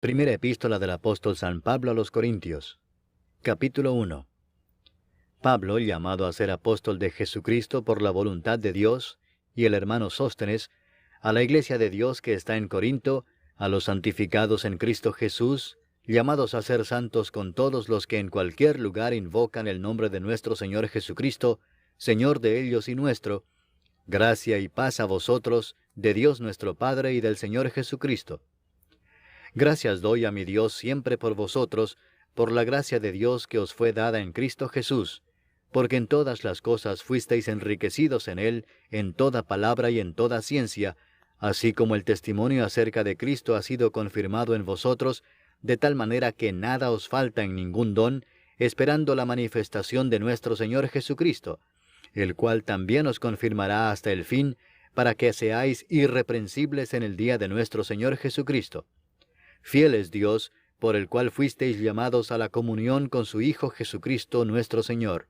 Primera epístola del apóstol San Pablo a los Corintios. Capítulo 1. Pablo, llamado a ser apóstol de Jesucristo por la voluntad de Dios, y el hermano Sóstenes, a la iglesia de Dios que está en Corinto, a los santificados en Cristo Jesús, llamados a ser santos con todos los que en cualquier lugar invocan el nombre de nuestro Señor Jesucristo, Señor de ellos y nuestro, gracia y paz a vosotros, de Dios nuestro Padre y del Señor Jesucristo. Gracias doy a mi Dios siempre por vosotros, por la gracia de Dios que os fue dada en Cristo Jesús, porque en todas las cosas fuisteis enriquecidos en Él, en toda palabra y en toda ciencia, así como el testimonio acerca de Cristo ha sido confirmado en vosotros, de tal manera que nada os falta en ningún don, esperando la manifestación de nuestro Señor Jesucristo, el cual también os confirmará hasta el fin, para que seáis irreprensibles en el día de nuestro Señor Jesucristo. Fiel es Dios, por el cual fuisteis llamados a la comunión con su Hijo Jesucristo nuestro Señor.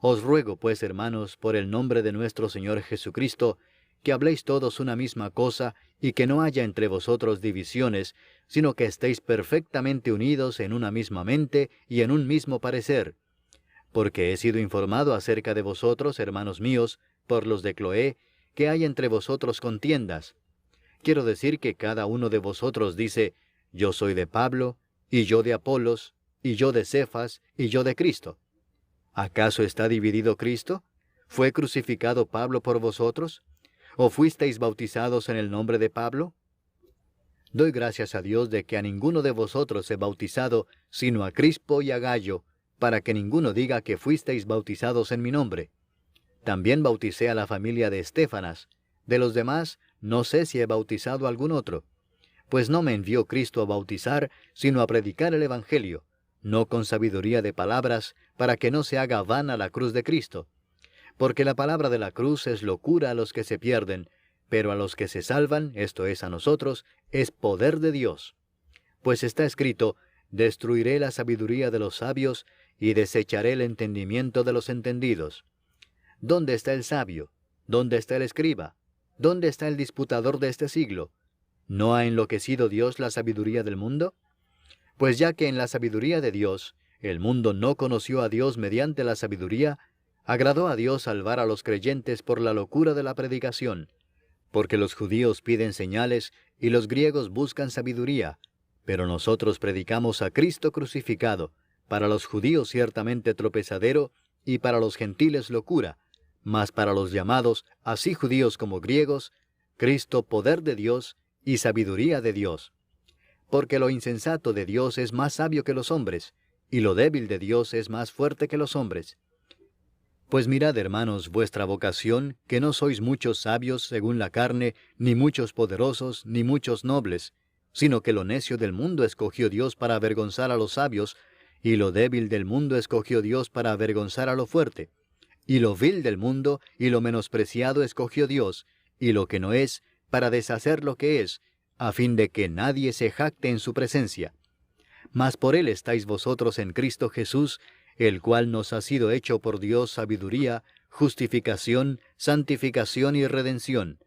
Os ruego, pues, hermanos, por el nombre de nuestro Señor Jesucristo, que habléis todos una misma cosa, y que no haya entre vosotros divisiones, sino que estéis perfectamente unidos en una misma mente y en un mismo parecer. Porque he sido informado acerca de vosotros, hermanos míos, por los de Cloé, que hay entre vosotros contiendas. Quiero decir que cada uno de vosotros dice, yo soy de Pablo, y yo de Apolos, y yo de Cefas, y yo de Cristo. ¿Acaso está dividido Cristo? ¿Fue crucificado Pablo por vosotros? ¿O fuisteis bautizados en el nombre de Pablo? Doy gracias a Dios de que a ninguno de vosotros he bautizado, sino a Crispo y a Gayo, para que ninguno diga que fuisteis bautizados en mi nombre. También bauticé a la familia de Estéfanas. De los demás, no sé si he bautizado a algún otro. Pues no me envió Cristo a bautizar, sino a predicar el Evangelio, no con sabiduría de palabras, para que no se haga vana la cruz de Cristo. Porque la palabra de la cruz es locura a los que se pierden, pero a los que se salvan, esto es a nosotros, es poder de Dios. Pues está escrito, destruiré la sabiduría de los sabios, y desecharé el entendimiento de los entendidos. ¿Dónde está el sabio? ¿Dónde está el escriba? ¿Dónde está el disputador de este siglo? ¿No ha enloquecido Dios la sabiduría del mundo? Pues ya que en la sabiduría de Dios, el mundo no conoció a Dios mediante la sabiduría, agradó a Dios salvar a los creyentes por la locura de la predicación. Porque los judíos piden señales y los griegos buscan sabiduría, pero nosotros predicamos a Cristo crucificado, para los judíos ciertamente tropezadero, y para los gentiles locura, mas para los llamados, así judíos como griegos, Cristo poder de Dios y sabiduría de Dios. Porque lo insensato de Dios es más sabio que los hombres, y lo débil de Dios es más fuerte que los hombres. Pues mirad, hermanos, vuestra vocación, que no sois muchos sabios según la carne, ni muchos poderosos, ni muchos nobles, sino que lo necio del mundo escogió Dios para avergonzar a los sabios, y lo débil del mundo escogió Dios para avergonzar a lo fuerte. Y lo vil del mundo y lo menospreciado escogió Dios, y lo que no es, para deshacer lo que es, a fin de que nadie se jacte en su presencia. Mas por él estáis vosotros en Cristo Jesús, el cual nos ha sido hecho por Dios sabiduría, justificación, santificación y redención,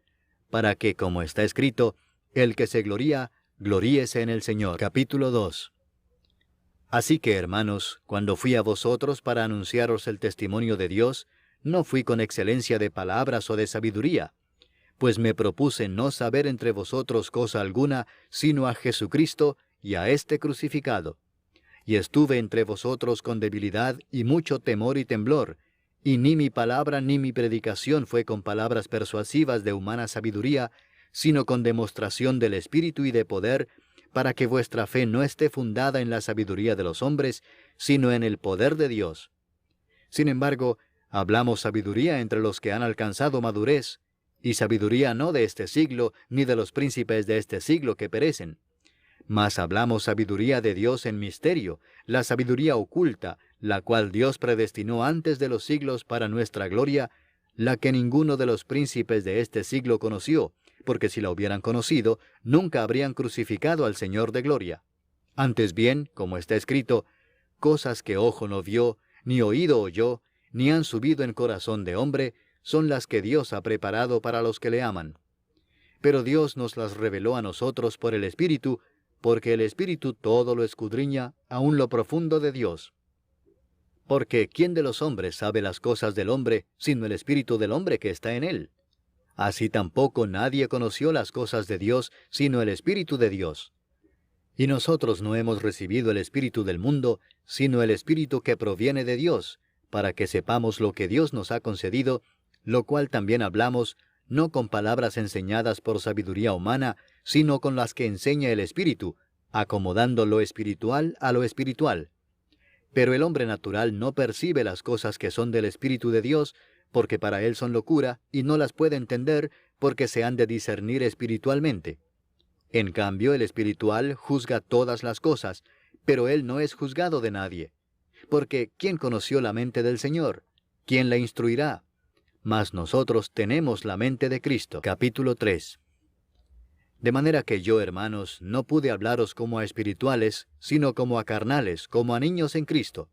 para que, como está escrito, el que se gloría, gloríese en el Señor. Capítulo 2. Así que, hermanos, cuando fui a vosotros para anunciaros el testimonio de Dios, no fui con excelencia de palabras o de sabiduría, pues me propuse no saber entre vosotros cosa alguna, sino a Jesucristo y a este crucificado. Y estuve entre vosotros con debilidad y mucho temor y temblor, y ni mi palabra ni mi predicación fue con palabras persuasivas de humana sabiduría, sino con demostración del Espíritu y de poder, para que vuestra fe no esté fundada en la sabiduría de los hombres, sino en el poder de Dios. Sin embargo, hablamos sabiduría entre los que han alcanzado madurez, y sabiduría no de este siglo, ni de los príncipes de este siglo que perecen. Mas hablamos sabiduría de Dios en misterio, la sabiduría oculta, la cual Dios predestinó antes de los siglos para nuestra gloria, la que ninguno de los príncipes de este siglo conoció, porque si la hubieran conocido, nunca habrían crucificado al Señor de gloria. Antes bien, como está escrito, cosas que ojo no vio, ni oído oyó, ni han subido en corazón de hombre, son las que Dios ha preparado para los que le aman. Pero Dios nos las reveló a nosotros por el Espíritu, porque el Espíritu todo lo escudriña, aun lo profundo de Dios. Porque ¿quién de los hombres sabe las cosas del hombre, sino el Espíritu del hombre que está en él? Así tampoco nadie conoció las cosas de Dios, sino el Espíritu de Dios. Y nosotros no hemos recibido el Espíritu del mundo, sino el Espíritu que proviene de Dios, para que sepamos lo que Dios nos ha concedido, lo cual también hablamos, no con palabras enseñadas por sabiduría humana, sino con las que enseña el Espíritu, acomodando lo espiritual a lo espiritual. Pero el hombre natural no percibe las cosas que son del Espíritu de Dios, porque para él son locura, y no las puede entender, porque se han de discernir espiritualmente. En cambio, el espiritual juzga todas las cosas, pero él no es juzgado de nadie. Porque ¿quién conoció la mente del Señor? ¿Quién la instruirá? Mas nosotros tenemos la mente de Cristo. Capítulo 3. De manera que yo, hermanos, no pude hablaros como a espirituales, sino como a carnales, como a niños en Cristo.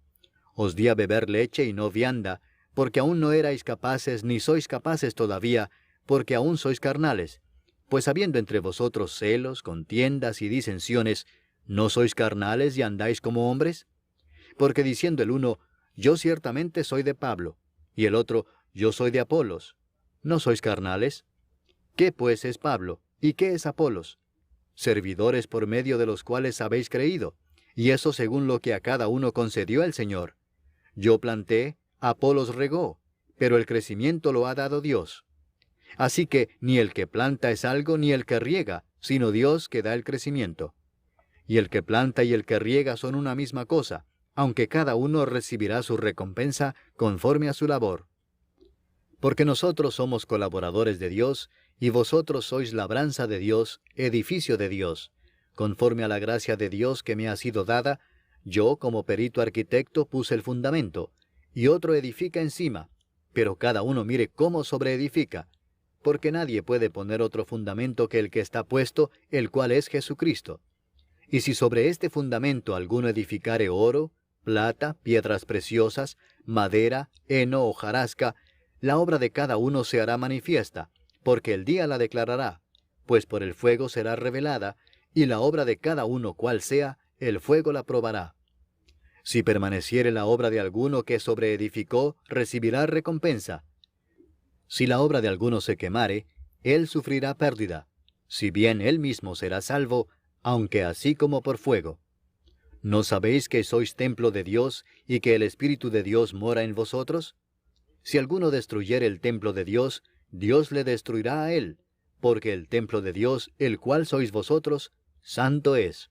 Os di a beber leche y no vianda, porque aún no erais capaces, ni sois capaces todavía, porque aún sois carnales. Pues habiendo entre vosotros celos, contiendas y disensiones, ¿no sois carnales y andáis como hombres? Porque diciendo el uno, yo ciertamente soy de Pablo, y el otro, yo soy de Apolos, ¿no sois carnales? ¿Qué pues es Pablo? ¿Y qué es Apolos? Servidores por medio de los cuales habéis creído, y eso según lo que a cada uno concedió el Señor. Yo planté, Apolos regó, pero el crecimiento lo ha dado Dios. Así que ni el que planta es algo ni el que riega, sino Dios que da el crecimiento. Y el que planta y el que riega son una misma cosa, aunque cada uno recibirá su recompensa conforme a su labor. Porque nosotros somos colaboradores de Dios, y vosotros sois labranza de Dios, edificio de Dios. Conforme a la gracia de Dios que me ha sido dada, yo como perito arquitecto puse el fundamento, y otro edifica encima, pero cada uno mire cómo sobreedifica, porque nadie puede poner otro fundamento que el que está puesto, el cual es Jesucristo. Y si sobre este fundamento alguno edificare oro, plata, piedras preciosas, madera, heno o hojarasca, la obra de cada uno se hará manifiesta, porque el día la declarará, pues por el fuego será revelada, y la obra de cada uno cual sea, el fuego la probará. Si permaneciere la obra de alguno que sobreedificó, recibirá recompensa. Si la obra de alguno se quemare, él sufrirá pérdida, si bien él mismo será salvo, aunque así como por fuego. ¿No sabéis que sois templo de Dios, y que el Espíritu de Dios mora en vosotros? Si alguno destruyere el templo de Dios, Dios le destruirá a él, porque el templo de Dios, el cual sois vosotros, santo es.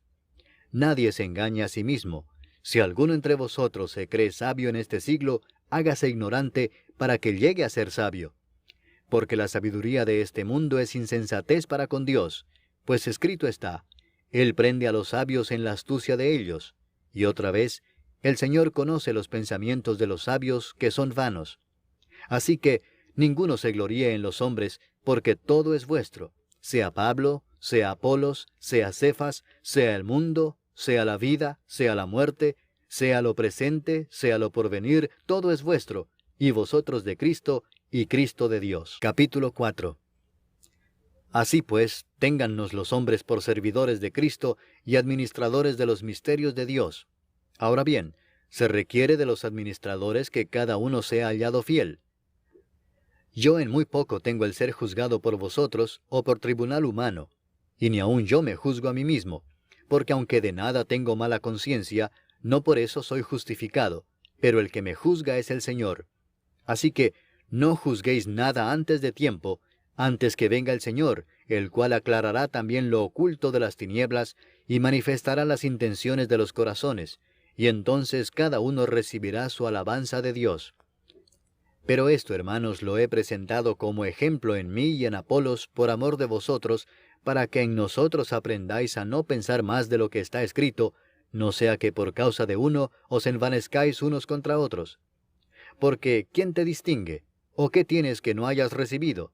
Nadie se engaña a sí mismo. Si alguno entre vosotros se cree sabio en este siglo, hágase ignorante para que llegue a ser sabio. Porque la sabiduría de este mundo es insensatez para con Dios, pues escrito está, Él prende a los sabios en la astucia de ellos. Y otra vez, el Señor conoce los pensamientos de los sabios que son vanos. Así que ninguno se gloríe en los hombres, porque todo es vuestro, sea Pablo, sea Apolos, sea Cefas, sea el mundo, sea la vida, sea la muerte, sea lo presente, sea lo porvenir, todo es vuestro, y vosotros de Cristo, y Cristo de Dios. Capítulo 4. Así pues, téngannos los hombres por servidores de Cristo y administradores de los misterios de Dios. Ahora bien, se requiere de los administradores que cada uno sea hallado fiel. Yo en muy poco tengo el ser juzgado por vosotros o por tribunal humano, y ni aun yo me juzgo a mí mismo, porque aunque de nada tengo mala conciencia, no por eso soy justificado, pero el que me juzga es el Señor. Así que no juzguéis nada antes de tiempo, antes que venga el Señor, el cual aclarará también lo oculto de las tinieblas y manifestará las intenciones de los corazones, y entonces cada uno recibirá su alabanza de Dios. Pero esto, hermanos, lo he presentado como ejemplo en mí y en Apolos por amor de vosotros, para que en nosotros aprendáis a no pensar más de lo que está escrito, no sea que por causa de uno os envanezcáis unos contra otros. Porque ¿quién te distingue? ¿O qué tienes que no hayas recibido?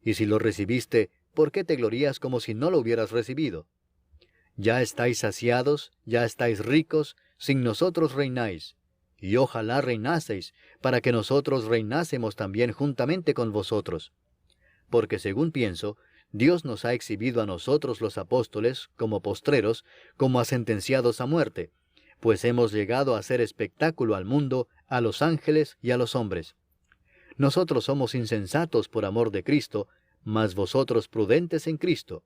Y si lo recibiste, ¿por qué te glorías como si no lo hubieras recibido? Ya estáis saciados, ya estáis ricos, sin nosotros reináis. Y ojalá reinaseis, para que nosotros reinásemos también juntamente con vosotros. Porque según pienso, Dios nos ha exhibido a nosotros los apóstoles, como postreros, como a sentenciados a muerte, pues hemos llegado a hacer espectáculo al mundo, a los ángeles y a los hombres. Nosotros somos insensatos por amor de Cristo, mas vosotros prudentes en Cristo.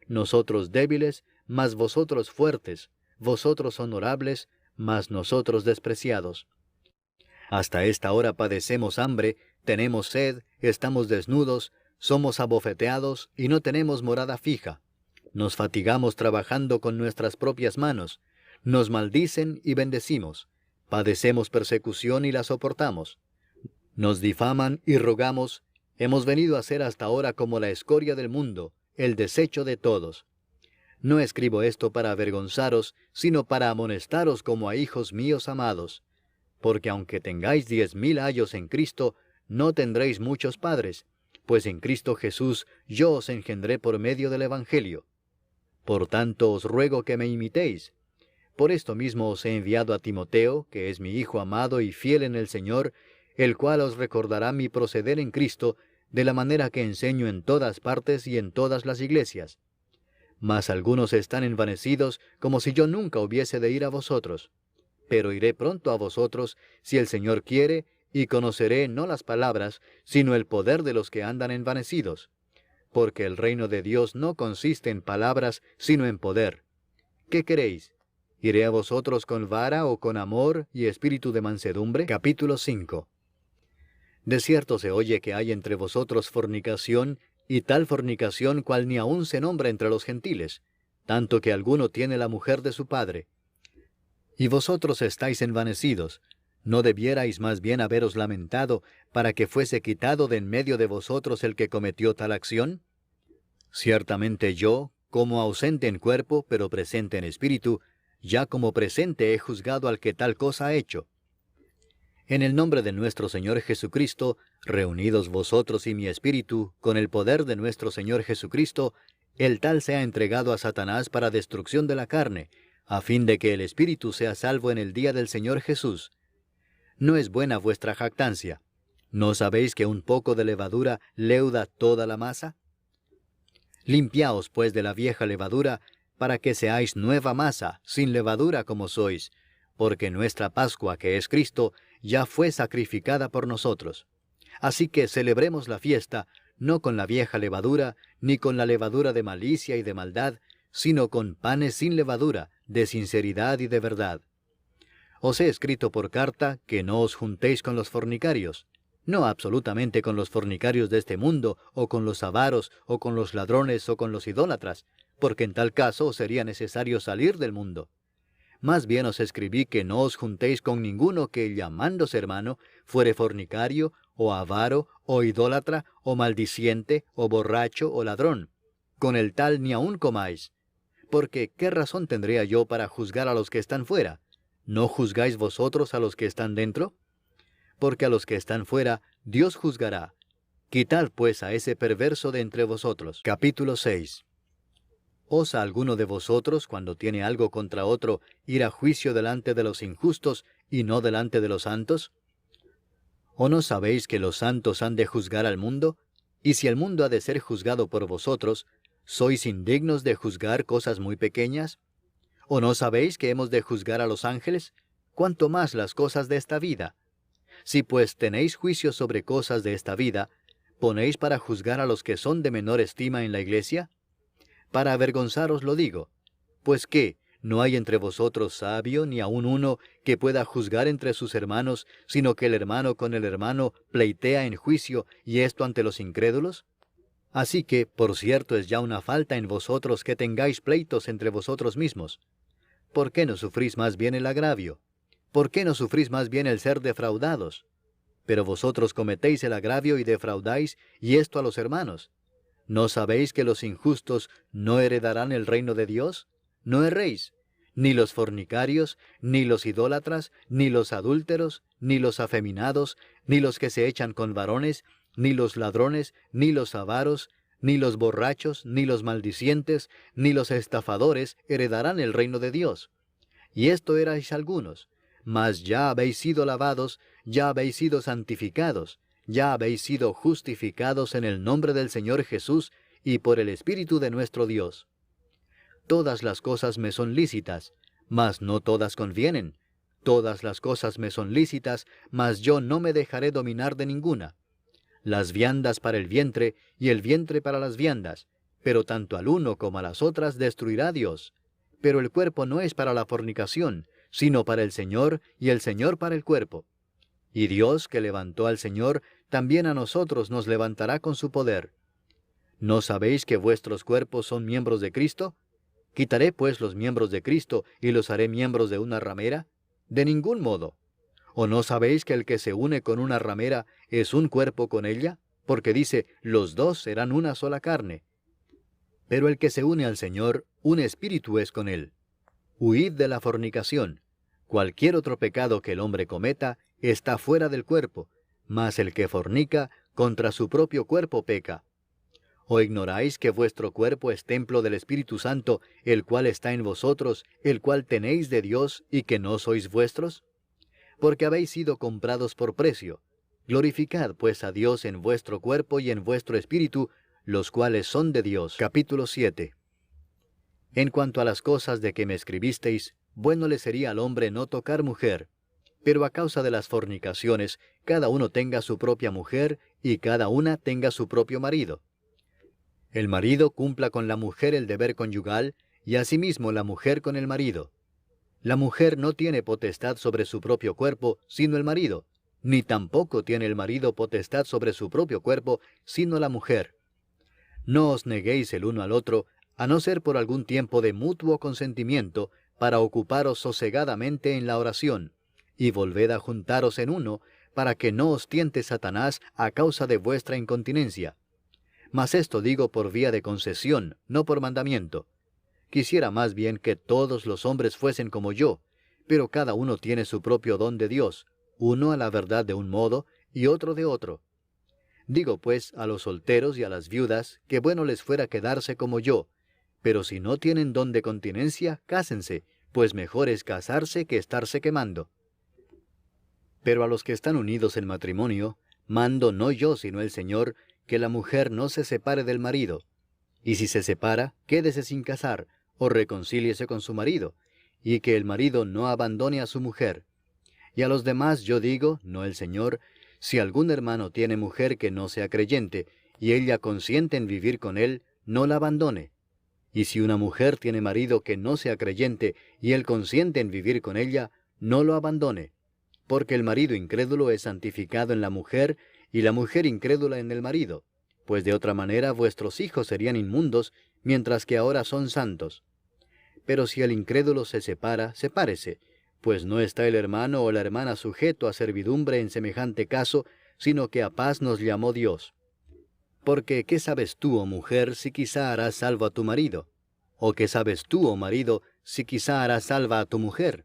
Nosotros débiles, mas vosotros fuertes. Vosotros honorables, mas nosotros despreciados. Hasta esta hora padecemos hambre, tenemos sed, estamos desnudos, somos abofeteados y no tenemos morada fija. Nos fatigamos trabajando con nuestras propias manos. Nos maldicen y bendecimos. Padecemos persecución y la soportamos. Nos difaman y rogamos. Hemos venido a ser hasta ahora como la escoria del mundo, el desecho de todos. No escribo esto para avergonzaros, sino para amonestaros como a hijos míos amados. Porque aunque tengáis 10,000 años en Cristo, no tendréis muchos padres, pues en Cristo Jesús yo os engendré por medio del Evangelio. Por tanto os ruego que me imitéis. Por esto mismo os he enviado a Timoteo, que es mi hijo amado y fiel en el Señor, el cual os recordará mi proceder en Cristo, de la manera que enseño en todas partes y en todas las iglesias. Mas algunos están envanecidos, como si yo nunca hubiese de ir a vosotros. Pero iré pronto a vosotros, si el Señor quiere, y conoceré no las palabras, sino el poder de los que andan envanecidos. Porque el reino de Dios no consiste en palabras, sino en poder. ¿Qué queréis? ¿Iré a vosotros con vara o con amor y espíritu de mansedumbre? Capítulo 5. De cierto se oye que hay entre vosotros fornicación, y tal fornicación cual ni aun se nombra entre los gentiles, tanto que alguno tiene la mujer de su padre. Y vosotros estáis envanecidos. ¿No debierais más bien haberos lamentado para que fuese quitado de en medio de vosotros el que cometió tal acción? Ciertamente yo, como ausente en cuerpo, pero presente en espíritu, ya como presente he juzgado al que tal cosa ha hecho. En el nombre de nuestro Señor Jesucristo, reunidos vosotros y mi espíritu, con el poder de nuestro Señor Jesucristo, el tal sea entregado a Satanás para destrucción de la carne, a fin de que el espíritu sea salvo en el día del Señor Jesús. ¿No es buena vuestra jactancia? ¿No sabéis que un poco de levadura leuda toda la masa? Limpiaos pues de la vieja levadura, para que seáis nueva masa, sin levadura como sois, porque nuestra Pascua, que es Cristo, ya fue sacrificada por nosotros. Así que celebremos la fiesta, no con la vieja levadura, ni con la levadura de malicia y de maldad, sino con panes sin levadura, de sinceridad y de verdad. Os he escrito por carta que no os juntéis con los fornicarios, no absolutamente con los fornicarios de este mundo, o con los avaros, o con los ladrones, o con los idólatras, porque en tal caso os sería necesario salir del mundo. Más bien os escribí que no os juntéis con ninguno que, llamándose hermano, fuere fornicario, o avaro, o idólatra, o maldiciente, o borracho, o ladrón. Con el tal ni aun comáis. Porque, ¿qué razón tendría yo para juzgar a los que están fuera? ¿No juzgáis vosotros a los que están dentro? Porque a los que están fuera, Dios juzgará. Quitad pues a ese perverso de entre vosotros. Capítulo 6. ¿Osa alguno de vosotros, cuando tiene algo contra otro, ir a juicio delante de los injustos y no delante de los santos? ¿O no sabéis que los santos han de juzgar al mundo? Y si el mundo ha de ser juzgado por vosotros, ¿sois indignos de juzgar cosas muy pequeñas? ¿O no sabéis que hemos de juzgar a los ángeles? ¿Cuánto más las cosas de esta vida? Si pues tenéis juicio sobre cosas de esta vida, ¿ponéis para juzgar a los que son de menor estima en la iglesia? Para avergonzaros lo digo. Pues ¿qué? ¿No hay entre vosotros sabio, ni aun uno que pueda juzgar entre sus hermanos, sino que el hermano con el hermano pleitea en juicio, y esto ante los incrédulos? Así que, por cierto, es ya una falta en vosotros que tengáis pleitos entre vosotros mismos. ¿Por qué no sufrís más bien el agravio? ¿Por qué no sufrís más bien el ser defraudados? Pero vosotros cometéis el agravio y defraudáis, y esto a los hermanos. ¿No sabéis que los injustos no heredarán el reino de Dios? No erréis, ni los fornicarios, ni los idólatras, ni los adúlteros, ni los afeminados, ni los que se echan con varones, ni los ladrones, ni los avaros, ni los borrachos, ni los maldicientes, ni los estafadores heredarán el reino de Dios. Y esto erais algunos, mas ya habéis sido lavados, ya habéis sido santificados, ya habéis sido justificados en el nombre del Señor Jesús y por el Espíritu de nuestro Dios. Todas las cosas me son lícitas, mas no todas convienen. Todas las cosas me son lícitas, mas yo no me dejaré dominar de ninguna. Las viandas para el vientre, y el vientre para las viandas, pero tanto al uno como a las otras destruirá Dios. Pero el cuerpo no es para la fornicación, sino para el Señor, y el Señor para el cuerpo. Y Dios, que levantó al Señor, también a nosotros nos levantará con su poder. ¿No sabéis que vuestros cuerpos son miembros de Cristo? ¿Quitaré pues los miembros de Cristo y los haré miembros de una ramera? De ningún modo. ¿O no sabéis que el que se une con una ramera es un cuerpo con ella? Porque dice, los dos serán una sola carne. Pero el que se une al Señor, un espíritu es con él. Huid de la fornicación. Cualquier otro pecado que el hombre cometa está fuera del cuerpo, mas el que fornica contra su propio cuerpo peca. ¿O ignoráis que vuestro cuerpo es templo del Espíritu Santo, el cual está en vosotros, el cual tenéis de Dios, y que no sois vuestros? Porque habéis sido comprados por precio. Glorificad pues a Dios en vuestro cuerpo y en vuestro espíritu, los cuales son de Dios. Capítulo 7. En cuanto a las cosas de que me escribisteis, bueno le sería al hombre no tocar mujer. Pero a causa de las fornicaciones, cada uno tenga su propia mujer, y cada una tenga su propio marido. El marido cumpla con la mujer el deber conyugal, y asimismo la mujer con el marido. La mujer no tiene potestad sobre su propio cuerpo, sino el marido, ni tampoco tiene el marido potestad sobre su propio cuerpo, sino la mujer. No os neguéis el uno al otro, a no ser por algún tiempo de mutuo consentimiento, para ocuparos sosegadamente en la oración, y volved a juntaros en uno, para que no os tiente Satanás a causa de vuestra incontinencia. Mas esto digo por vía de concesión, no por mandamiento. Quisiera más bien que todos los hombres fuesen como yo, pero cada uno tiene su propio don de Dios, uno a la verdad de un modo, y otro de otro. Digo pues a los solteros y a las viudas, que bueno les fuera quedarse como yo, pero si no tienen don de continencia, cásense, pues mejor es casarse que estarse quemando. Pero a los que están unidos en matrimonio, mando no yo sino el Señor, que la mujer no se separe del marido. Y si se separa, quédese sin casar, o reconcíliese con su marido, y que el marido no abandone a su mujer. Y a los demás yo digo, no el Señor, si algún hermano tiene mujer que no sea creyente, y ella consiente en vivir con él, no la abandone. Y si una mujer tiene marido que no sea creyente, y él consiente en vivir con ella, no lo abandone. Porque el marido incrédulo es santificado en la mujer, y la mujer incrédula en el marido, pues de otra manera vuestros hijos serían inmundos, mientras que ahora son santos. Pero si el incrédulo se separa, sepárese, pues no está el hermano o la hermana sujeto a servidumbre en semejante caso, sino que a paz nos llamó Dios. Porque, ¿qué sabes tú, oh mujer, si quizá harás salvo a tu marido? ¿O qué sabes tú, oh marido, si quizá harás salva a tu mujer?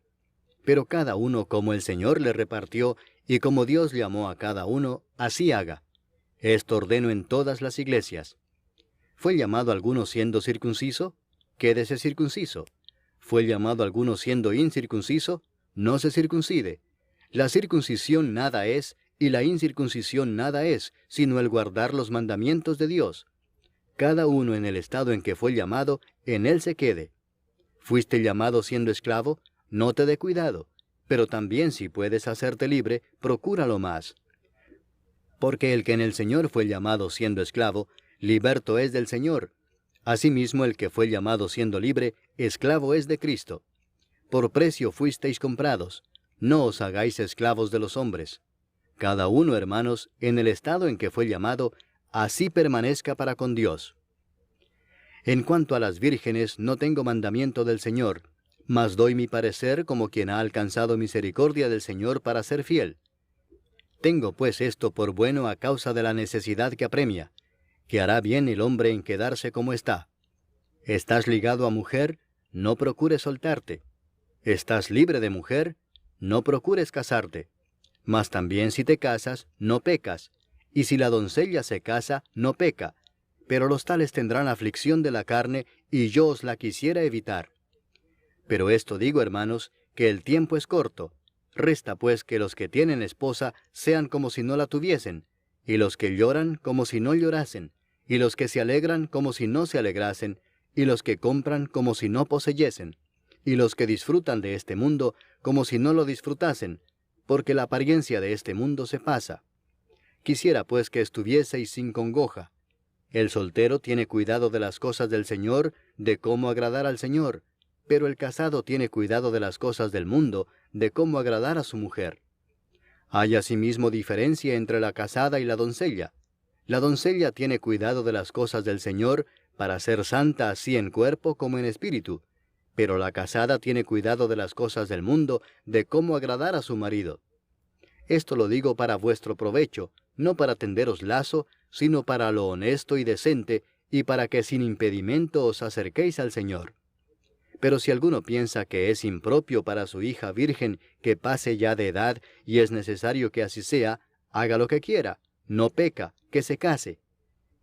Pero cada uno como el Señor le repartió, y como Dios llamó a cada uno, así haga. Esto ordeno en todas las iglesias. ¿Fue llamado alguno siendo circunciso? Quédese circunciso. ¿Fue llamado alguno siendo incircunciso? No se circuncide. La circuncisión nada es, y la incircuncisión nada es, sino el guardar los mandamientos de Dios. Cada uno en el estado en que fue llamado, en él se quede. ¿Fuiste llamado siendo esclavo? No te dé cuidado. Pero también si puedes hacerte libre, procúralo más. Porque el que en el Señor fue llamado siendo esclavo, liberto es del Señor. Asimismo el que fue llamado siendo libre, esclavo es de Cristo. Por precio fuisteis comprados. No os hagáis esclavos de los hombres. Cada uno, hermanos, en el estado en que fue llamado, así permanezca para con Dios. En cuanto a las vírgenes, no tengo mandamiento del Señor, mas doy mi parecer como quien ha alcanzado misericordia del Señor para ser fiel. Tengo pues esto por bueno a causa de la necesidad que apremia, que hará bien el hombre en quedarse como está. ¿Estás ligado a mujer? No procures soltarte. ¿Estás libre de mujer? No procures casarte. Mas también si te casas, no pecas. Y si la doncella se casa, no peca. Pero los tales tendrán aflicción de la carne, y yo os la quisiera evitar. Pero esto digo, hermanos, que el tiempo es corto. Resta pues que los que tienen esposa sean como si no la tuviesen, y los que lloran como si no llorasen, y los que se alegran como si no se alegrasen, y los que compran como si no poseyesen, y los que disfrutan de este mundo como si no lo disfrutasen, porque la apariencia de este mundo se pasa. Quisiera pues que estuvieseis sin congoja. El soltero tiene cuidado de las cosas del Señor, de cómo agradar al Señor, pero el casado tiene cuidado de las cosas del mundo, de cómo agradar a su mujer. Hay asimismo diferencia entre la casada y la doncella. La doncella tiene cuidado de las cosas del Señor, para ser santa así en cuerpo como en espíritu, pero la casada tiene cuidado de las cosas del mundo, de cómo agradar a su marido. Esto lo digo para vuestro provecho, no para tenderos lazo, sino para lo honesto y decente, y para que sin impedimento os acerquéis al Señor. Pero si alguno piensa que es impropio para su hija virgen que pase ya de edad y es necesario que así sea, haga lo que quiera, no peca, que se case.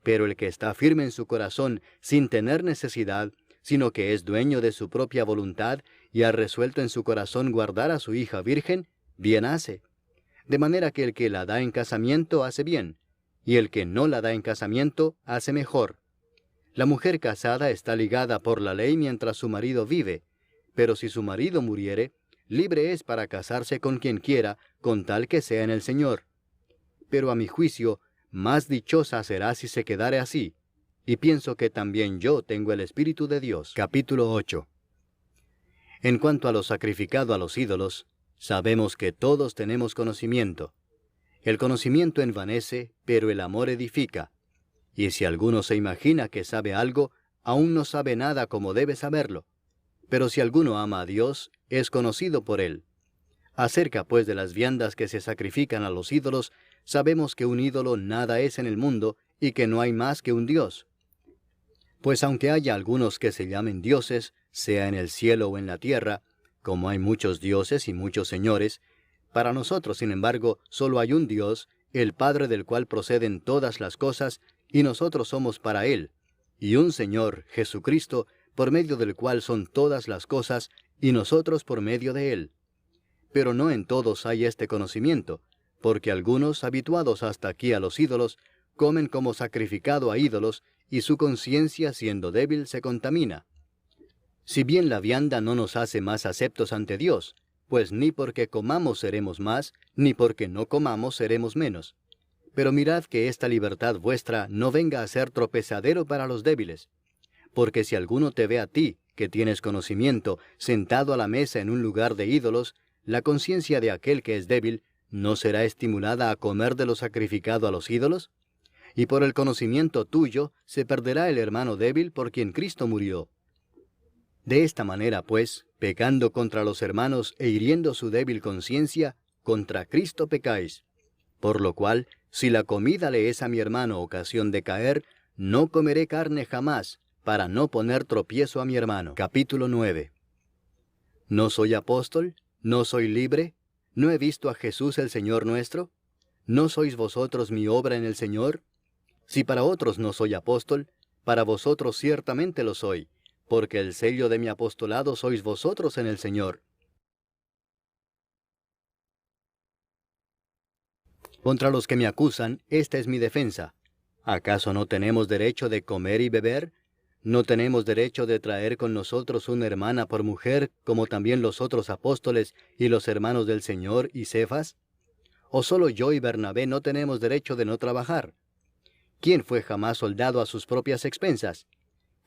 Pero el que está firme en su corazón sin tener necesidad, sino que es dueño de su propia voluntad y ha resuelto en su corazón guardar a su hija virgen, bien hace. De manera que el que la da en casamiento hace bien, y el que no la da en casamiento hace mejor. La mujer casada está ligada por la ley mientras su marido vive, pero si su marido muriere, libre es para casarse con quien quiera, con tal que sea en el Señor. Pero a mi juicio, más dichosa será si se quedare así, y pienso que también yo tengo el Espíritu de Dios. Capítulo 8. En cuanto a lo sacrificado a los ídolos, sabemos que todos tenemos conocimiento. El conocimiento envanece, pero el amor edifica. Y si alguno se imagina que sabe algo, aún no sabe nada como debe saberlo. Pero si alguno ama a Dios, es conocido por él. Acerca pues de las viandas que se sacrifican a los ídolos, sabemos que un ídolo nada es en el mundo, y que no hay más que un Dios. Pues aunque haya algunos que se llamen dioses, sea en el cielo o en la tierra, como hay muchos dioses y muchos señores, para nosotros, sin embargo, solo hay un Dios, el Padre del cual proceden todas las cosas, y nosotros somos para Él, y un Señor, Jesucristo, por medio del cual son todas las cosas, y nosotros por medio de Él. Pero no en todos hay este conocimiento, porque algunos, habituados hasta aquí a los ídolos, comen como sacrificado a ídolos, y su conciencia, siendo débil, se contamina. Si bien la vianda no nos hace más aceptos ante Dios, pues ni porque comamos seremos más, ni porque no comamos seremos menos. Pero mirad que esta libertad vuestra no venga a ser tropezadero para los débiles. Porque si alguno te ve a ti, que tienes conocimiento, sentado a la mesa en un lugar de ídolos, la conciencia de aquel que es débil, ¿no será estimulada a comer de lo sacrificado a los ídolos? Y por el conocimiento tuyo se perderá el hermano débil por quien Cristo murió. De esta manera, pues, pecando contra los hermanos e hiriendo su débil conciencia, contra Cristo pecáis. Por lo cual, si la comida le es a mi hermano ocasión de caer, no comeré carne jamás, para no poner tropiezo a mi hermano. Capítulo 9. ¿No soy apóstol? ¿No soy libre? ¿No he visto a Jesús el Señor nuestro? ¿No sois vosotros mi obra en el Señor? Si para otros no soy apóstol, para vosotros ciertamente lo soy, porque el sello de mi apostolado sois vosotros en el Señor. Contra los que me acusan, esta es mi defensa. ¿Acaso no tenemos derecho de comer y beber? ¿No tenemos derecho de traer con nosotros una hermana por mujer, como también los otros apóstoles y los hermanos del Señor y Cefas? ¿O solo yo y Bernabé no tenemos derecho de no trabajar? ¿Quién fue jamás soldado a sus propias expensas?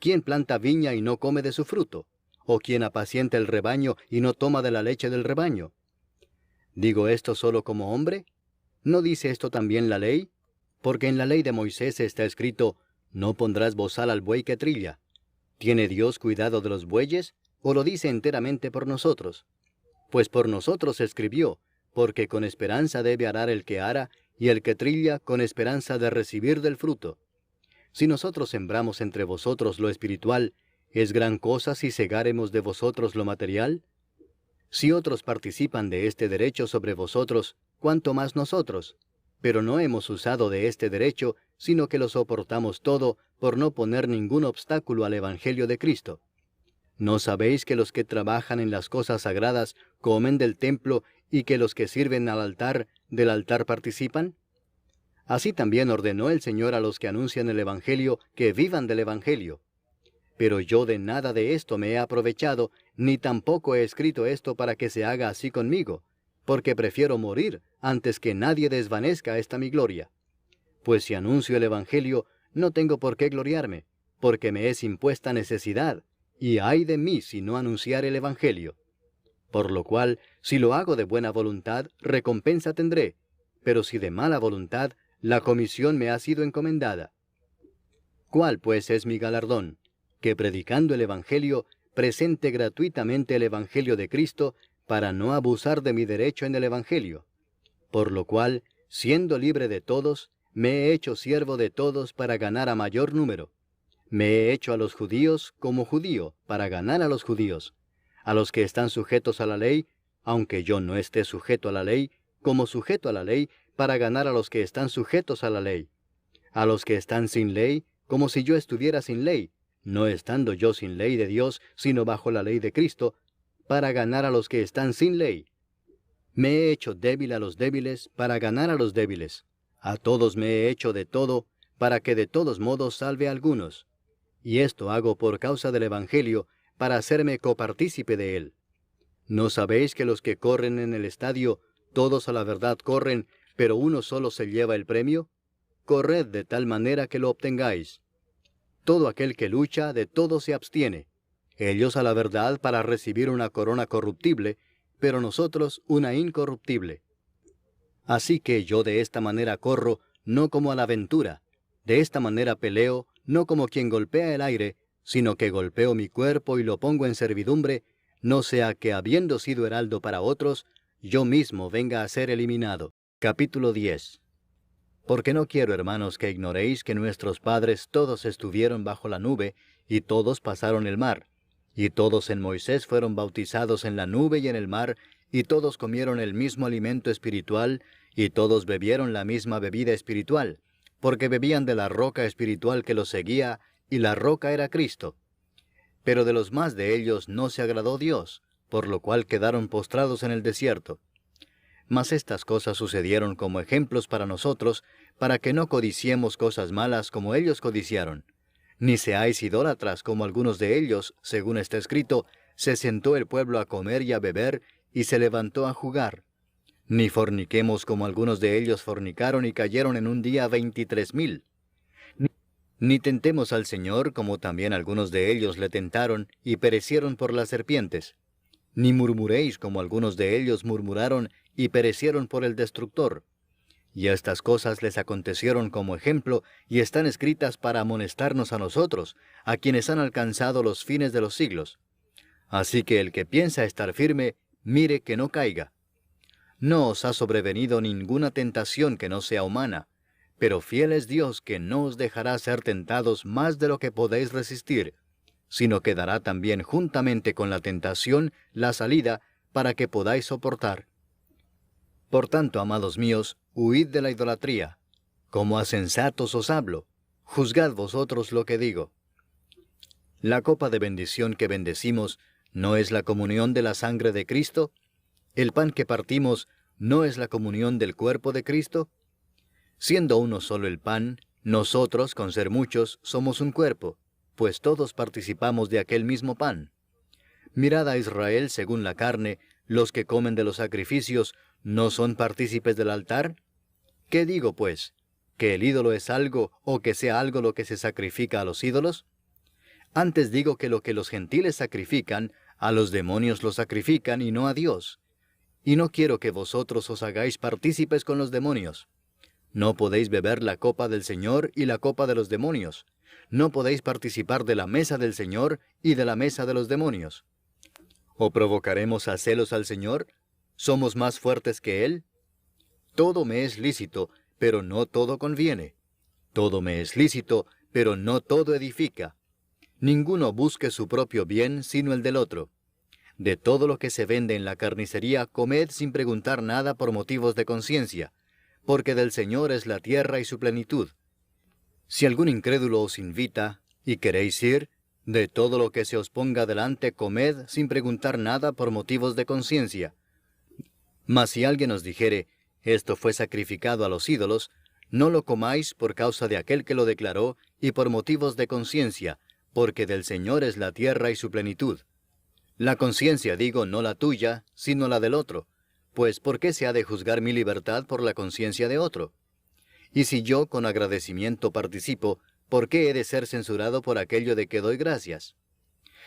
¿Quién planta viña y no come de su fruto? ¿O quién apacienta el rebaño y no toma de la leche del rebaño? ¿Digo esto solo como hombre? ¿No dice esto también la ley? Porque en la ley de Moisés está escrito, no pondrás bozal al buey que trilla. ¿Tiene Dios cuidado de los bueyes, o lo dice enteramente por nosotros? Pues por nosotros escribió, porque con esperanza debe arar el que ara, y el que trilla con esperanza de recibir del fruto. Si nosotros sembramos entre vosotros lo espiritual, ¿es gran cosa si segáremos de vosotros lo material? Si otros participan de este derecho sobre vosotros, ¿cuánto más nosotros? Pero no hemos usado de este derecho, sino que lo soportamos todo, por no poner ningún obstáculo al Evangelio de Cristo. ¿No sabéis que los que trabajan en las cosas sagradas comen del templo, y que los que sirven al altar, del altar participan? Así también ordenó el Señor a los que anuncian el Evangelio que vivan del Evangelio. Pero yo de nada de esto me he aprovechado, ni tampoco he escrito esto para que se haga así conmigo, porque prefiero morir antes que nadie desvanezca esta mi gloria. Pues si anuncio el Evangelio, no tengo por qué gloriarme, porque me es impuesta necesidad, y ay de mí si no anunciar el Evangelio. Por lo cual, si lo hago de buena voluntad, recompensa tendré, pero si de mala voluntad, la comisión me ha sido encomendada. ¿Cuál pues es mi galardón? Que predicando el Evangelio, presente gratuitamente el Evangelio de Cristo, para no abusar de mi derecho en el Evangelio. Por lo cual, siendo libre de todos, me he hecho siervo de todos para ganar a mayor número. Me he hecho a los judíos como judío, para ganar a los judíos. A los que están sujetos a la ley, aunque yo no esté sujeto a la ley, como sujeto a la ley, para ganar a los que están sujetos a la ley. A los que están sin ley, como si yo estuviera sin ley, no estando yo sin ley de Dios, sino bajo la ley de Cristo, para ganar a los que están sin ley. Me he hecho débil a los débiles, para ganar a los débiles. A todos me he hecho de todo, para que de todos modos salve a algunos. Y esto hago por causa del Evangelio, para hacerme copartícipe de él. ¿No sabéis que los que corren en el estadio, todos a la verdad corren, pero uno solo se lleva el premio? Corred de tal manera que lo obtengáis. Todo aquel que lucha, de todo se abstiene. Ellos a la verdad para recibir una corona corruptible, pero nosotros una incorruptible. Así que yo de esta manera corro, no como a la aventura. De esta manera peleo, no como quien golpea el aire, sino que golpeo mi cuerpo y lo pongo en servidumbre, no sea que habiendo sido heraldo para otros, yo mismo venga a ser eliminado. Capítulo 10. Porque no quiero, hermanos, que ignoréis que nuestros padres todos estuvieron bajo la nube, y todos pasaron el mar, y todos en Moisés fueron bautizados en la nube y en el mar, y todos comieron el mismo alimento espiritual, y todos bebieron la misma bebida espiritual, porque bebían de la roca espiritual que los seguía, y la roca era Cristo. Pero de los más de ellos no se agradó Dios, por lo cual quedaron postrados en el desierto. Mas estas cosas sucedieron como ejemplos para nosotros, para que no codiciemos cosas malas como ellos codiciaron. Ni seáis idólatras como algunos de ellos, según está escrito, se sentó el pueblo a comer y a beber, y se levantó a jugar. Ni forniquemos como algunos de ellos fornicaron y cayeron en un día 23,000. Ni tentemos al Señor como también algunos de ellos le tentaron y perecieron por las serpientes. Ni murmuréis como algunos de ellos murmuraron y perecieron por el destructor. Y estas cosas les acontecieron como ejemplo y están escritas para amonestarnos a nosotros, a quienes han alcanzado los fines de los siglos. Así que el que piensa estar firme, mire que no caiga. No os ha sobrevenido ninguna tentación que no sea humana, pero fiel es Dios que no os dejará ser tentados más de lo que podéis resistir, sino que dará también juntamente con la tentación la salida para que podáis soportar. Por tanto, amados míos, huid de la idolatría. Como a sensatos os hablo, juzgad vosotros lo que digo. La copa de bendición que bendecimos, ¿no es la comunión de la sangre de Cristo? ¿El pan que partimos, no es la comunión del cuerpo de Cristo? Siendo uno solo el pan, nosotros, con ser muchos, somos un cuerpo, pues todos participamos de aquel mismo pan. Mirad a Israel según la carne, los que comen de los sacrificios, ¿no son partícipes del altar? ¿Qué digo, pues? ¿Que el ídolo es algo, o que sea algo lo que se sacrifica a los ídolos? Antes digo que lo que los gentiles sacrifican, a los demonios lo sacrifican y no a Dios. Y no quiero que vosotros os hagáis partícipes con los demonios. No podéis beber la copa del Señor y la copa de los demonios. No podéis participar de la mesa del Señor y de la mesa de los demonios. ¿O provocaremos a celos al Señor? ¿Somos más fuertes que Él? Todo me es lícito, pero no todo conviene. Todo me es lícito, pero no todo edifica. Ninguno busque su propio bien, sino el del otro. De todo lo que se vende en la carnicería, comed sin preguntar nada por motivos de conciencia, porque del Señor es la tierra y su plenitud. Si algún incrédulo os invita, y queréis ir, de todo lo que se os ponga delante comed sin preguntar nada por motivos de conciencia. Mas si alguien os dijere, esto fue sacrificado a los ídolos, No lo comáis por causa de aquel que lo declaró, y por motivos de conciencia, porque del Señor es la tierra y su plenitud. La conciencia, digo, no la tuya, sino la del otro. Pues, ¿por qué se ha de juzgar mi libertad por la conciencia de otro? Y si yo con agradecimiento participo, ¿por qué he de ser censurado por aquello de que doy gracias?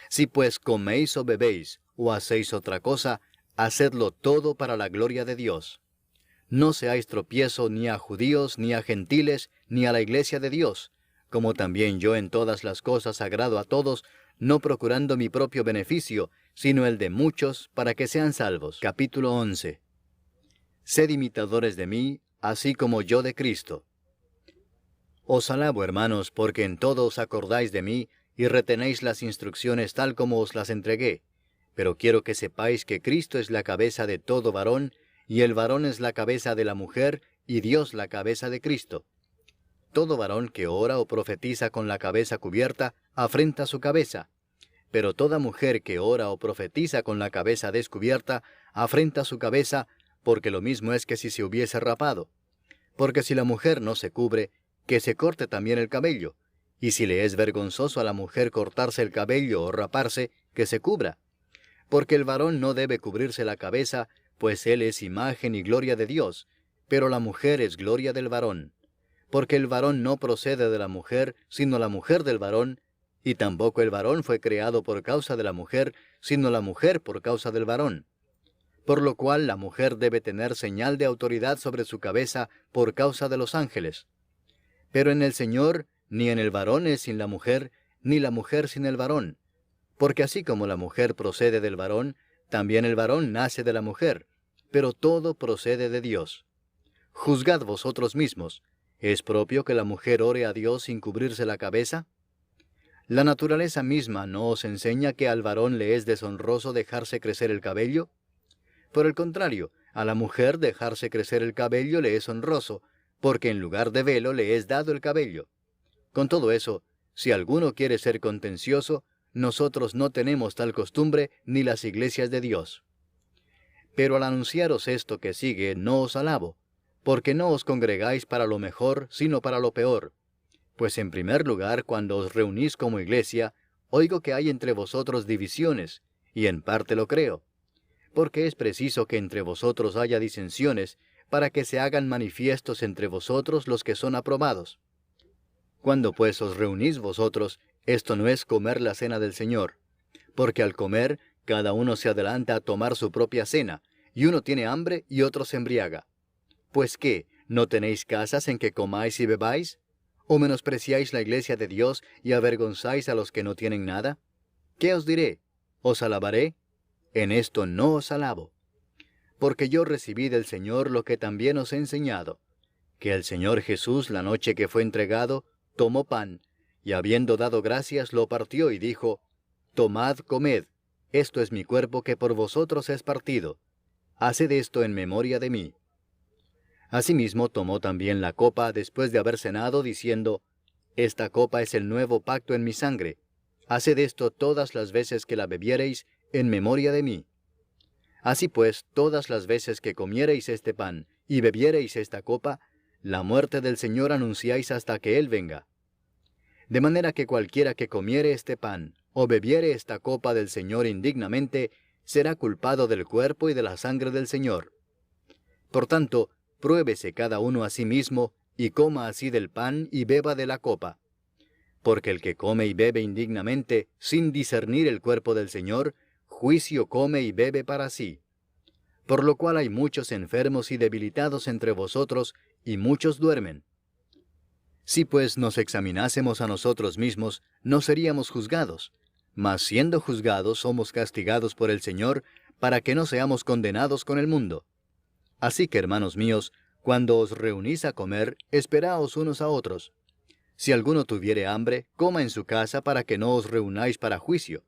Si pues coméis o bebéis, o hacéis otra cosa, hacedlo todo para la gloria de Dios. No seáis tropiezo ni a judíos, ni a gentiles, ni a la iglesia de Dios, como también yo en todas las cosas agrado a todos, no procurando mi propio beneficio, sino el de muchos, para que sean salvos. Capítulo 11. Sed imitadores de mí, así como yo de Cristo. Os alabo, hermanos, porque en todo os acordáis de mí, y retenéis las instrucciones tal como os las entregué. Pero quiero que sepáis que Cristo es la cabeza de todo varón, y el varón es la cabeza de la mujer, y Dios la cabeza de Cristo. Todo varón que ora o profetiza con la cabeza cubierta, afrenta su cabeza. Pero toda mujer que ora o profetiza con la cabeza descubierta, afrenta su cabeza, porque lo mismo es que si se hubiese rapado. Porque si la mujer no se cubre, que se corte también el cabello. Y si le es vergonzoso a la mujer cortarse el cabello o raparse, que se cubra. Porque el varón no debe cubrirse la cabeza, pues él es imagen y gloria de Dios, pero la mujer es gloria del varón. Porque el varón no procede de la mujer, sino la mujer del varón, y tampoco el varón fue creado por causa de la mujer, sino la mujer por causa del varón. Por lo cual la mujer debe tener señal de autoridad sobre su cabeza por causa de los ángeles. Pero en el Señor, ni en el varón es sin la mujer, ni la mujer sin el varón. Porque así como la mujer procede del varón, también el varón nace de la mujer, pero todo procede de Dios. Juzgad vosotros mismos, ¿es propio que la mujer ore a Dios sin cubrirse la cabeza? ¿La naturaleza misma no os enseña que al varón le es deshonroso dejarse crecer el cabello? Por el contrario, a la mujer dejarse crecer el cabello le es honroso, porque en lugar de velo le es dado el cabello. Con todo eso, si alguno quiere ser contencioso, nosotros no tenemos tal costumbre ni las iglesias de Dios. Pero al anunciaros esto que sigue, no os alabo, porque no os congregáis para lo mejor, sino para lo peor. Pues en primer lugar, cuando os reunís como iglesia, oigo que hay entre vosotros divisiones, y en parte lo creo. Porque es preciso que entre vosotros haya disensiones, para que se hagan manifiestos entre vosotros los que son aprobados. Cuando pues os reunís vosotros, esto no es comer la cena del Señor, porque al comer, cada uno se adelanta a tomar su propia cena, y uno tiene hambre y otro se embriaga. Pues ¿qué? ¿No tenéis casas en que comáis y bebáis? ¿O menospreciáis la iglesia de Dios y avergonzáis a los que no tienen nada? ¿Qué os diré? ¿Os alabaré? En esto no os alabo. Porque yo recibí del Señor lo que también os he enseñado, que el Señor Jesús, la noche que fue entregado, tomó pan, y habiendo dado gracias, lo partió y dijo, Tomad, comed, esto es mi cuerpo que por vosotros es partido. Haced esto en memoria de mí. Asimismo tomó también la copa después de haber cenado, diciendo, Esta copa es el nuevo pacto en mi sangre. Haced esto todas las veces que la bebiereis, en memoria de mí. Así pues, todas las veces que comiereis este pan y bebiereis esta copa, la muerte del Señor anunciáis hasta que Él venga. De manera que cualquiera que comiere este pan o bebiere esta copa del Señor indignamente, será culpado del cuerpo y de la sangre del Señor. Por tanto, pruébese cada uno a sí mismo, y coma así del pan y beba de la copa. Porque el que come y bebe indignamente, sin discernir el cuerpo del Señor, juicio come y bebe para sí. Por lo cual hay muchos enfermos y debilitados entre vosotros, y muchos duermen. Si pues nos examinásemos a nosotros mismos, no seríamos juzgados, mas siendo juzgados somos castigados por el Señor, para que no seamos condenados con el mundo. Así que, hermanos míos, cuando os reunís a comer, esperaos unos a otros. Si alguno tuviere hambre, coma en su casa para que no os reunáis para juicio.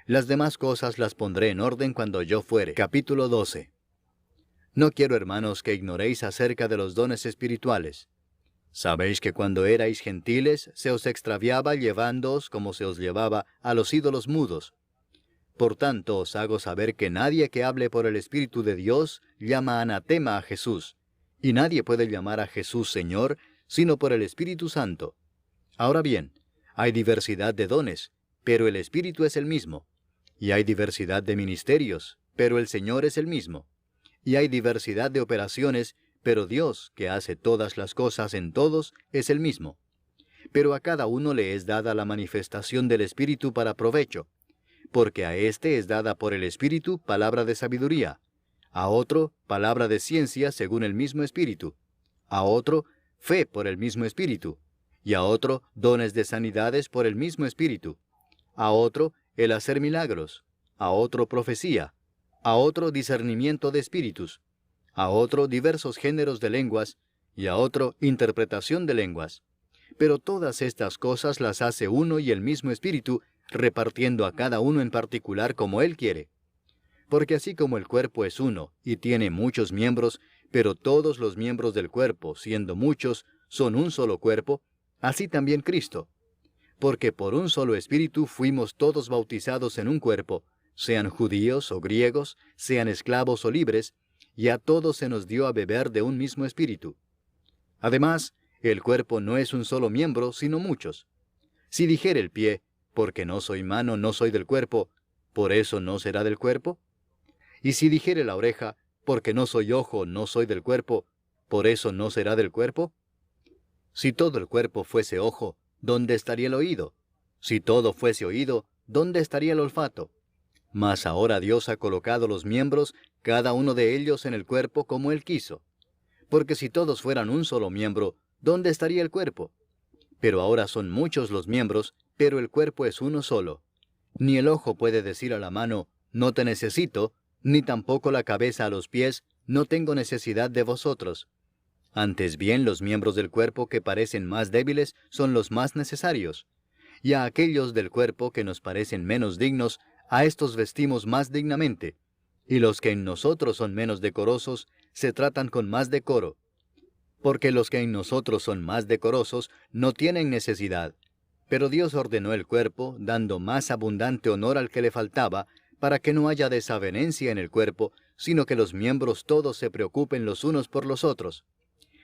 Las demás cosas las pondré en orden cuando yo fuere. Capítulo 12. No quiero, hermanos, que ignoréis acerca de los dones espirituales. Sabéis que cuando erais gentiles, se os extraviaba llevándoos, como se os llevaba, a los ídolos mudos. Por tanto, os hago saber que nadie que hable por el Espíritu de Dios llama anatema a Jesús, y nadie puede llamar a Jesús Señor sino por el Espíritu Santo. Ahora bien, hay diversidad de dones, pero el Espíritu es el mismo. Y hay diversidad de ministerios, pero el Señor es el mismo. Y hay diversidad de operaciones, pero Dios, que hace todas las cosas en todos, es el mismo. Pero a cada uno le es dada la manifestación del Espíritu para provecho, porque a éste es dada por el Espíritu palabra de sabiduría, a otro palabra de ciencia según el mismo Espíritu, a otro fe por el mismo Espíritu, y a otro dones de sanidades por el mismo Espíritu, a otro el hacer milagros, a otro profecía, a otro discernimiento de espíritus, a otro diversos géneros de lenguas, y a otro interpretación de lenguas. Pero todas estas cosas las hace uno y el mismo Espíritu, repartiendo a cada uno en particular como Él quiere. Porque así como el cuerpo es uno y tiene muchos miembros, pero todos los miembros del cuerpo, siendo muchos, son un solo cuerpo, así también Cristo. Porque por un solo Espíritu fuimos todos bautizados en un cuerpo, sean judíos o griegos, sean esclavos o libres, y a todos se nos dio a beber de un mismo Espíritu. Además, el cuerpo no es un solo miembro, sino muchos. Si dijere el pie, porque no soy mano, no soy del cuerpo, ¿por eso no será del cuerpo? Y si dijere la oreja, porque no soy ojo, no soy del cuerpo, ¿por eso no será del cuerpo? Si todo el cuerpo fuese ojo, ¿dónde estaría el oído? Si todo fuese oído, ¿dónde estaría el olfato? Mas ahora Dios ha colocado los miembros, cada uno de ellos en el cuerpo como Él quiso. Porque si todos fueran un solo miembro, ¿dónde estaría el cuerpo? Pero ahora son muchos los miembros, pero el cuerpo es uno solo. Ni el ojo puede decir a la mano, no te necesito, ni tampoco la cabeza a los pies, no tengo necesidad de vosotros. Antes bien, los miembros del cuerpo que parecen más débiles son los más necesarios. Y a aquellos del cuerpo que nos parecen menos dignos, a estos vestimos más dignamente. Y los que en nosotros son menos decorosos, se tratan con más decoro. Porque los que en nosotros son más decorosos no tienen necesidad. Pero Dios ordenó el cuerpo, dando más abundante honor al que le faltaba, para que no haya desavenencia en el cuerpo, sino que los miembros todos se preocupen los unos por los otros.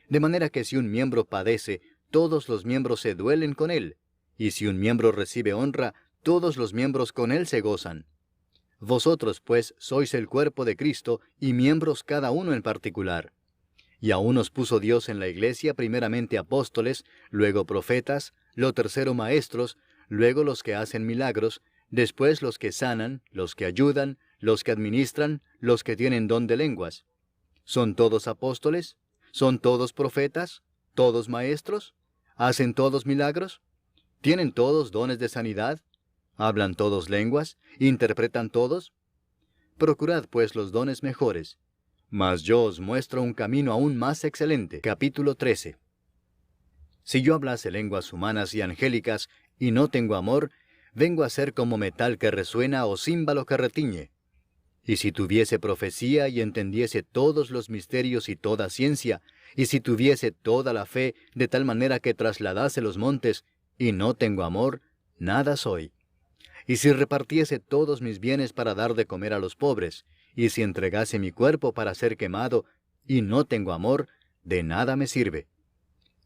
De manera que si un miembro padece, todos los miembros se duelen con él, y si un miembro recibe honra, todos los miembros con él se gozan. Vosotros, pues, sois el cuerpo de Cristo, y miembros cada uno en particular. Y a unos puso Dios en la iglesia primeramente apóstoles, luego profetas, lo tercero maestros, luego los que hacen milagros, después los que sanan, los que ayudan, los que administran, los que tienen don de lenguas. ¿Son todos apóstoles? ¿Son todos profetas? ¿Todos maestros? ¿Hacen todos milagros? ¿Tienen todos dones de sanidad? ¿Hablan todos lenguas? ¿Interpretan todos? Procurad pues los dones mejores. Mas yo os muestro un camino aún más excelente. Capítulo 13. Si yo hablase lenguas humanas y angélicas, y no tengo amor, vengo a ser como metal que resuena o címbalo que retiñe. Y si tuviese profecía y entendiese todos los misterios y toda ciencia, y si tuviese toda la fe de tal manera que trasladase los montes, y no tengo amor, nada soy. Y si repartiese todos mis bienes para dar de comer a los pobres, y si entregase mi cuerpo para ser quemado, y no tengo amor, de nada me sirve.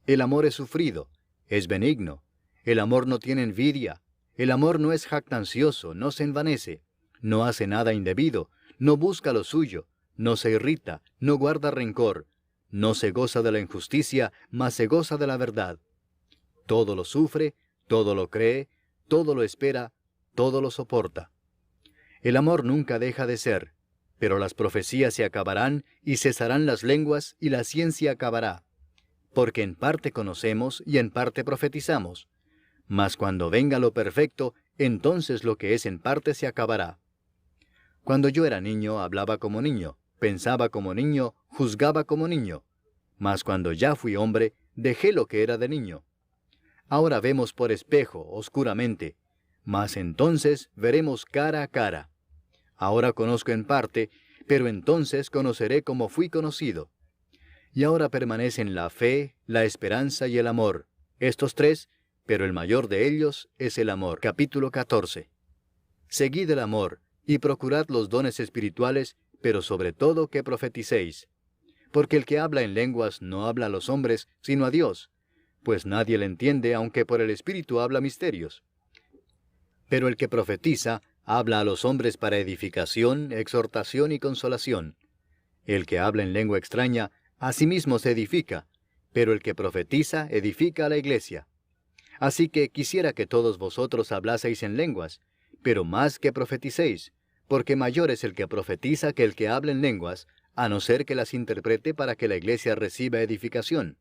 El amor es sufrido, es benigno. El amor no tiene envidia. El amor no es jactancioso, no se envanece, no hace nada indebido, no busca lo suyo, no se irrita, no guarda rencor, no se goza de la injusticia, mas se goza de la verdad. Todo lo sufre, todo lo cree, todo lo espera, todo lo soporta. El amor nunca deja de ser, pero las profecías se acabarán y cesarán las lenguas y la ciencia acabará. Porque en parte conocemos y en parte profetizamos. Mas cuando venga lo perfecto, entonces lo que es en parte se acabará. Cuando yo era niño, hablaba como niño, pensaba como niño, juzgaba como niño. Mas cuando ya fui hombre, dejé lo que era de niño. Ahora vemos por espejo, oscuramente, mas entonces veremos cara a cara. Ahora conozco en parte, pero entonces conoceré como fui conocido. Y ahora permanecen la fe, la esperanza y el amor, estos tres, pero el mayor de ellos es el amor. Capítulo 14. Seguid el amor, y procurad los dones espirituales, pero sobre todo que profeticéis. Porque el que habla en lenguas no habla a los hombres, sino a Dios, pues nadie le entiende, aunque por el Espíritu habla misterios. Pero el que profetiza habla a los hombres para edificación, exhortación y consolación. El que habla en lengua extraña, a sí mismo se edifica, pero el que profetiza edifica a la iglesia. Así que quisiera que todos vosotros hablaseis en lenguas, pero más que profeticéis, porque mayor es el que profetiza que el que habla en lenguas, a no ser que las interprete para que la iglesia reciba edificación.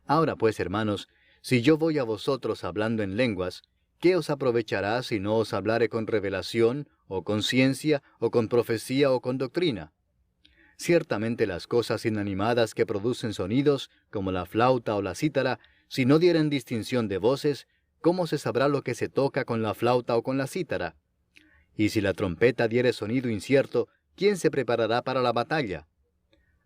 Ahora pues, hermanos, si yo voy a vosotros hablando en lenguas, ¿qué os aprovechará si no os hablare con revelación, o con ciencia, o con profecía, o con doctrina? Ciertamente las cosas inanimadas que producen sonidos, como la flauta o la cítara, si no dieren distinción de voces, ¿cómo se sabrá lo que se toca con la flauta o con la cítara? Y si la trompeta diere sonido incierto, ¿quién se preparará para la batalla?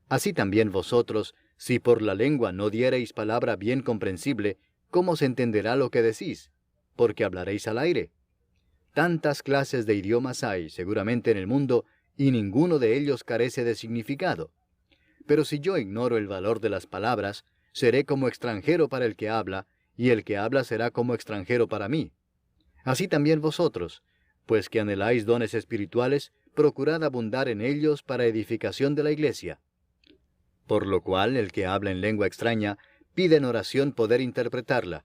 Así también vosotros, si por la lengua no diereis palabra bien comprensible, ¿cómo se entenderá lo que decís? Porque hablaréis al aire. Tantas clases de idiomas hay, seguramente, en el mundo, y ninguno de ellos carece de significado. Pero si yo ignoro el valor de las palabras, seré como extranjero para el que habla, y el que habla será como extranjero para mí. Así también vosotros, pues que anheláis dones espirituales, procurad abundar en ellos para edificación de la iglesia. Por lo cual el que habla en lengua extraña, pide en oración poder interpretarla,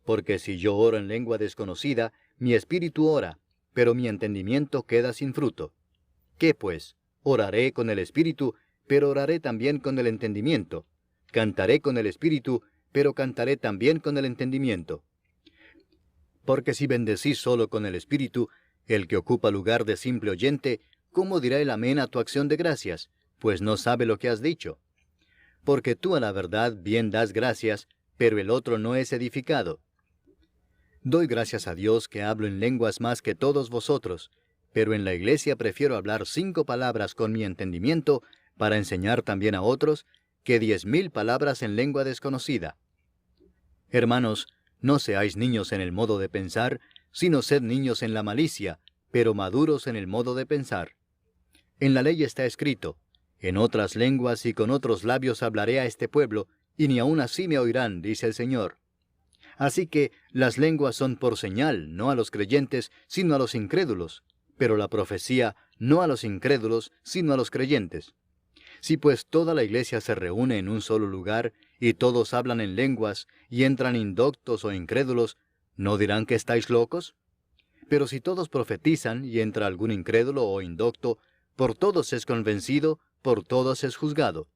porque si yo oro en lengua desconocida, mi espíritu ora, pero mi entendimiento queda sin fruto. ¿Qué pues? Oraré con el espíritu, pero oraré también con el entendimiento. Cantaré con el espíritu, pero cantaré también con el entendimiento. Porque si bendecís solo con el espíritu, el que ocupa lugar de simple oyente, ¿cómo dirá el amén a tu acción de gracias? Pues no sabe lo que has dicho. Porque tú a la verdad bien das gracias, pero el otro no es edificado. Doy gracias a Dios que hablo en lenguas más que todos vosotros, pero en la iglesia prefiero hablar 5 palabras con mi entendimiento para enseñar también a otros, que 10,000 palabras en lengua desconocida. Hermanos, no seáis niños en el modo de pensar, sino sed niños en la malicia, pero maduros en el modo de pensar. En la ley está escrito: en otras lenguas y con otros labios hablaré a este pueblo, y ni aun así me oirán, dice el Señor. Así que las lenguas son por señal, no a los creyentes, sino a los incrédulos, pero la profecía no a los incrédulos, sino a los creyentes. Si pues toda la iglesia se reúne en un solo lugar, y todos hablan en lenguas, y entran indoctos o incrédulos, ¿no dirán que estáis locos? Pero si todos profetizan, y entra algún incrédulo o indocto, por todos es convencido, por todos es juzgado.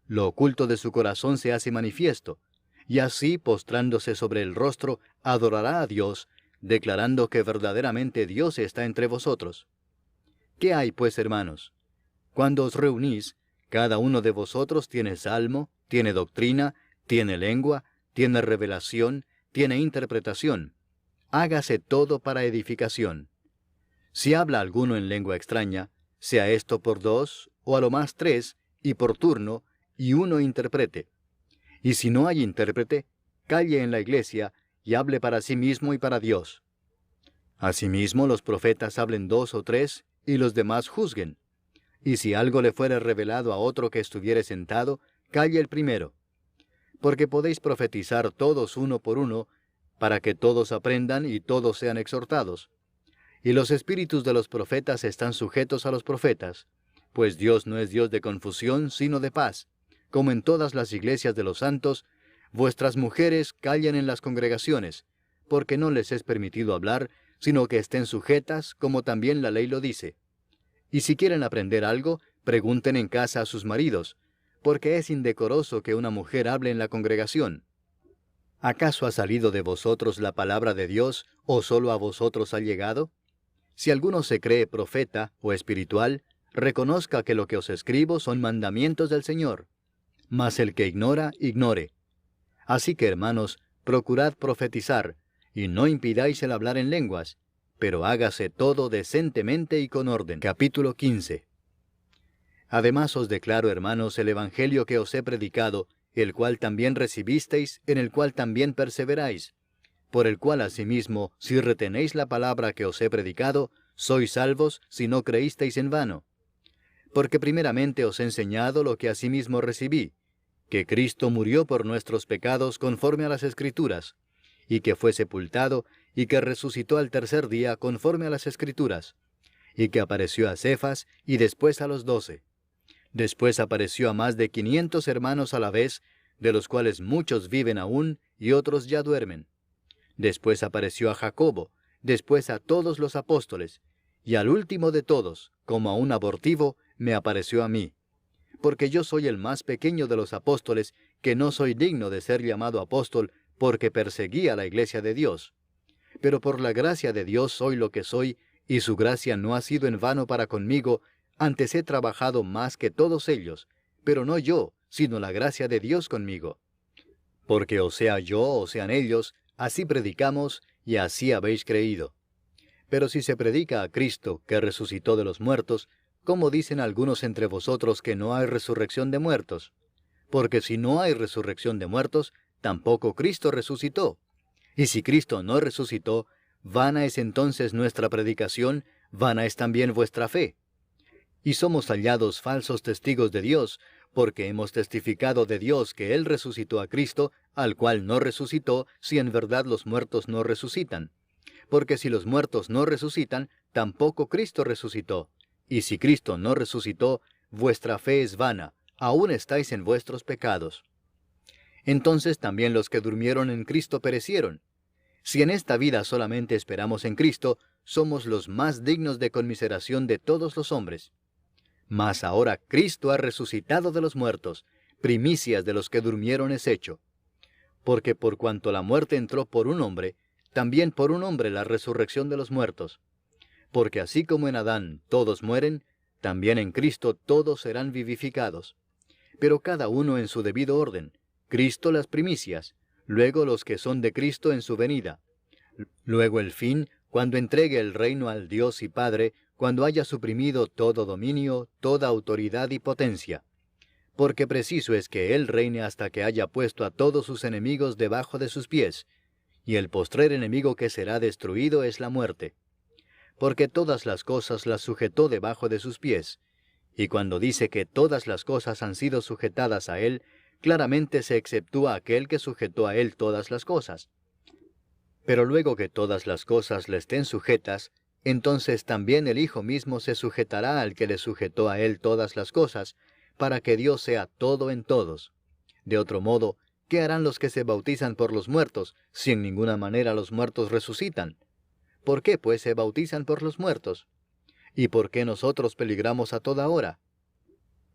Lo oculto de su corazón se hace manifiesto, y así, postrándose sobre el rostro, adorará a Dios, declarando que verdaderamente Dios está entre vosotros. ¿Qué hay, pues, hermanos? Cuando os reunís, cada uno de vosotros tiene salmo, tiene doctrina, tiene lengua, tiene revelación, tiene interpretación. Hágase todo para edificación. Si habla alguno en lengua extraña, sea esto por 2, o a lo más 3, y por turno, y uno interprete. Y si no hay intérprete, calle en la iglesia, y hable para sí mismo y para Dios. Asimismo, los profetas hablen 2 o 3, y los demás juzguen. Y si algo le fuere revelado a otro que estuviere sentado, calle el primero. Porque podéis profetizar todos uno por uno, para que todos aprendan y todos sean exhortados. Y los espíritus de los profetas están sujetos a los profetas, pues Dios no es Dios de confusión, sino de paz. Como en todas las iglesias de los santos, vuestras mujeres callen en las congregaciones, porque no les es permitido hablar, sino que estén sujetas, como también la ley lo dice. Y si quieren aprender algo, pregunten en casa a sus maridos, porque es indecoroso que una mujer hable en la congregación. ¿Acaso ha salido de vosotros la palabra de Dios, o solo a vosotros ha llegado? Si alguno se cree profeta o espiritual, reconozca que lo que os escribo son mandamientos del Señor. Mas el que ignora, ignore. Así que, hermanos, procurad profetizar, y no impidáis el hablar en lenguas, pero hágase todo decentemente y con orden. Capítulo 15. Además os declaro, hermanos, el evangelio que os he predicado, el cual también recibisteis, en el cual también perseveráis, por el cual asimismo, si retenéis la palabra que os he predicado, sois salvos si no creísteis en vano. Porque primeramente os he enseñado lo que asimismo recibí, que Cristo murió por nuestros pecados conforme a las Escrituras, y que fue sepultado, y que resucitó al tercer día conforme a las Escrituras, y que apareció a Cefas y después a los 12. Después apareció a más de 500 hermanos a la vez, de los cuales muchos viven aún y otros ya duermen. Después apareció a Jacobo, después a todos los apóstoles, y al último de todos, como a un abortivo, me apareció a mí. Porque yo soy el más pequeño de los apóstoles, que no soy digno de ser llamado apóstol, porque perseguí a la iglesia de Dios. Pero por la gracia de Dios soy lo que soy, y su gracia no ha sido en vano para conmigo, antes he trabajado más que todos ellos, pero no yo, sino la gracia de Dios conmigo. Porque o sea yo o sean ellos, así predicamos, y así habéis creído. Pero si se predica a Cristo, que resucitó de los muertos, ¿cómo dicen algunos entre vosotros que no hay resurrección de muertos? Porque si no hay resurrección de muertos, tampoco Cristo resucitó. Y si Cristo no resucitó, vana es entonces nuestra predicación, vana es también vuestra fe. Y somos hallados falsos testigos de Dios, porque hemos testificado de Dios que Él resucitó a Cristo, al cual no resucitó, si en verdad los muertos no resucitan. Porque si los muertos no resucitan, tampoco Cristo resucitó. Y si Cristo no resucitó, vuestra fe es vana, aún estáis en vuestros pecados. Entonces también los que durmieron en Cristo perecieron. Si en esta vida solamente esperamos en Cristo, somos los más dignos de conmiseración de todos los hombres. Mas ahora Cristo ha resucitado de los muertos, primicias de los que durmieron es hecho. Porque por cuanto la muerte entró por un hombre, también por un hombre la resurrección de los muertos. Porque así como en Adán todos mueren, también en Cristo todos serán vivificados. Pero cada uno en su debido orden, Cristo las primicias, luego los que son de Cristo en su venida. Luego el fin, cuando entregue el reino al Dios y Padre, cuando haya suprimido todo dominio, toda autoridad y potencia. Porque preciso es que Él reine hasta que haya puesto a todos sus enemigos debajo de sus pies, y el postrer enemigo que será destruido es la muerte. Porque todas las cosas las sujetó debajo de sus pies, y cuando dice que todas las cosas han sido sujetadas a Él, claramente se exceptúa aquel que sujetó a Él todas las cosas. Pero luego que todas las cosas le estén sujetas, entonces también el Hijo mismo se sujetará al que le sujetó a Él todas las cosas, para que Dios sea todo en todos. De otro modo, ¿qué harán los que se bautizan por los muertos, si en ninguna manera los muertos resucitan? ¿Por qué, pues, se bautizan por los muertos? ¿Y por qué nosotros peligramos a toda hora?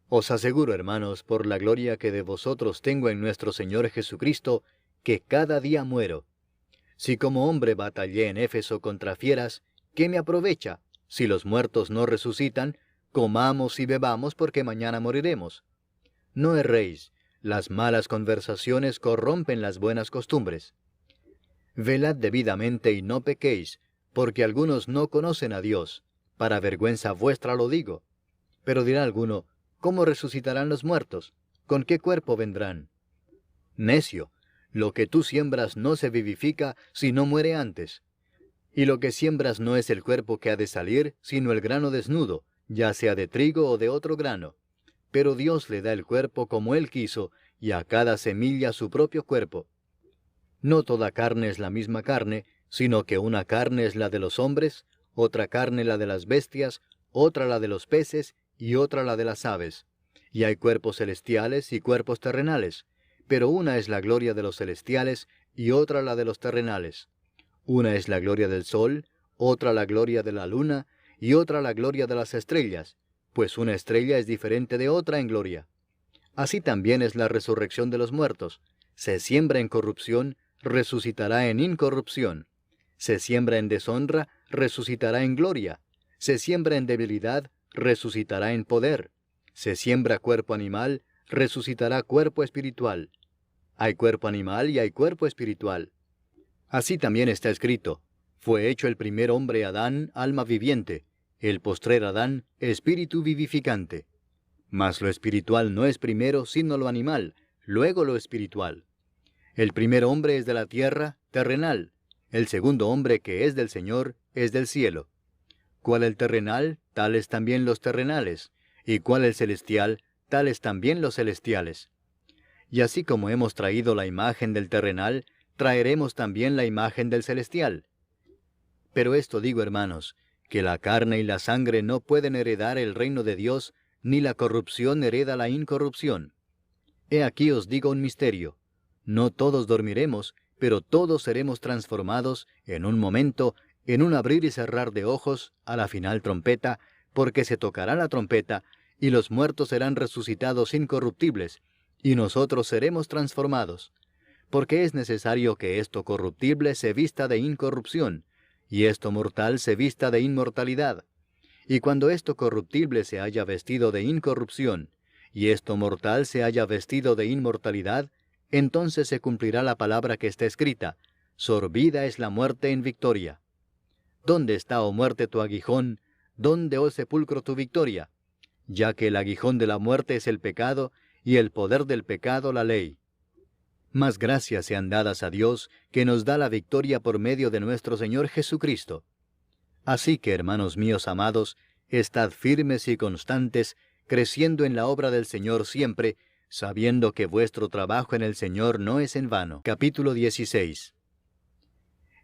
Os aseguro, hermanos, por la gloria que de vosotros tengo en nuestro Señor Jesucristo, que cada día muero. Si como hombre batallé en Éfeso contra fieras, ¿qué me aprovecha? Si los muertos no resucitan, comamos y bebamos porque mañana moriremos. No erréis, las malas conversaciones corrompen las buenas costumbres. Velad debidamente y no pequéis, porque algunos no conocen a Dios. Para vergüenza vuestra lo digo. Pero dirá alguno, ¿cómo resucitarán los muertos? ¿Con qué cuerpo vendrán? Necio, lo que tú siembras no se vivifica si no muere antes. Y lo que siembras no es el cuerpo que ha de salir, sino el grano desnudo, ya sea de trigo o de otro grano. Pero Dios le da el cuerpo como Él quiso, y a cada semilla su propio cuerpo. No toda carne es la misma carne, sino que una carne es la de los hombres, otra carne la de las bestias, otra la de los peces, y otra la de las aves. Y hay cuerpos celestiales y cuerpos terrenales, pero una es la gloria de los celestiales, y otra la de los terrenales. Una es la gloria del sol, otra la gloria de la luna, y otra la gloria de las estrellas, pues una estrella es diferente de otra en gloria. Así también es la resurrección de los muertos. Se siembra en corrupción, resucitará en incorrupción. Se siembra en deshonra, resucitará en gloria. Se siembra en debilidad, resucitará en poder. Se siembra cuerpo animal, resucitará cuerpo espiritual. Hay cuerpo animal y hay cuerpo espiritual. Así también está escrito, fue hecho el primer hombre Adán, alma viviente, el postrer Adán, espíritu vivificante. Mas lo espiritual no es primero, sino lo animal, luego lo espiritual. El primer hombre es de la tierra, terrenal. El segundo hombre que es del Señor, es del cielo. Cual el terrenal, tales también los terrenales. y cuál el celestial, tales también los celestiales. Y así como hemos traído la imagen del terrenal, traeremos también la imagen del celestial. Pero esto digo, hermanos, que la carne y la sangre no pueden heredar el reino de Dios, ni la corrupción hereda la incorrupción. He aquí os digo un misterio. No todos dormiremos, pero todos seremos transformados en un momento, en un abrir y cerrar de ojos, a la final trompeta, porque se tocará la trompeta, y los muertos serán resucitados incorruptibles, y nosotros seremos transformados. Porque es necesario que esto corruptible se vista de incorrupción, y esto mortal se vista de inmortalidad. Y cuando esto corruptible se haya vestido de incorrupción, y esto mortal se haya vestido de inmortalidad, entonces se cumplirá la palabra que está escrita: sorbida es la muerte en victoria. ¿Dónde está, oh muerte, tu aguijón? ¿Dónde, oh sepulcro, tu victoria? Ya que el aguijón de la muerte es el pecado, y el poder del pecado la ley. Mas gracias sean dadas a Dios, que nos da la victoria por medio de nuestro Señor Jesucristo. Así que, hermanos míos amados, estad firmes y constantes, creciendo en la obra del Señor siempre, sabiendo que vuestro trabajo en el Señor no es en vano. Capítulo 16.